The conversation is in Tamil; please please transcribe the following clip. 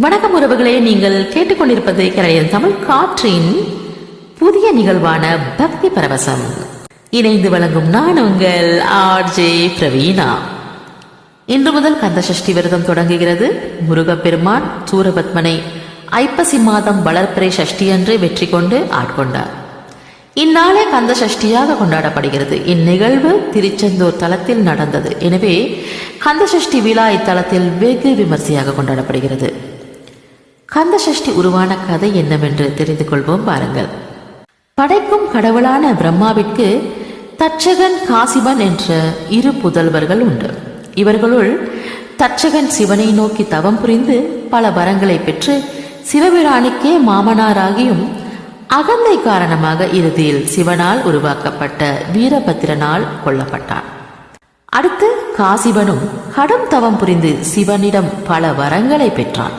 வணக்கம் உறவுகளே, நீங்கள் கேட்டுக்கொண்டிருப்பது கரையன் தமிழ் காற்றின் புதிய நிகழ்வான பக்தி பரவசம். இணைந்து வழங்கும் நான் உங்கள் ஆர்ஜே பிரவீனா. இன்று முதல் கந்த சஷ்டி விரதம் தொடங்குகிறது. முருகப்பெருமான் சூரபத்மனை ஐப்பசி மாதம் வளர்ப்பிறை சஷ்டி அன்று வெற்றி கொண்டு ஆட்கொண்டார். இந்நாளே கந்த சஷ்டியாக கொண்டாடப்படுகிறது. இந்நிகழ்வு திருச்செந்தூர் தலத்தில் நடந்தது. எனவே கந்த சஷ்டி விழா இத்தலத்தில் வெகு விமர்சையாக கொண்டாடப்படுகிறது. கந்த சஷ்டி உருவான கதை என்னவென்று தெரிந்து கொள்வோம் பாருங்கள். படைக்கும் கடவுளான பிரம்மாவிற்கு தட்சகன், காசிபன் என்ற இரு புதல்வர்கள் உண்டு. இவர்களுள் தட்சகன் சிவனை நோக்கி தவம் புரிந்து பல வரங்களை பெற்று சிவபிரானுக்கே மாமனாராகியும் அகந்தை காரணமாக இறுதியில் சிவனால் உருவாக்கப்பட்ட வீரபத்திரனால் கொல்லப்பட்டான். அடுத்து காசிபனும் கடும் தவம் புரிந்து சிவனிடம் பல வரங்களை பெற்றான்.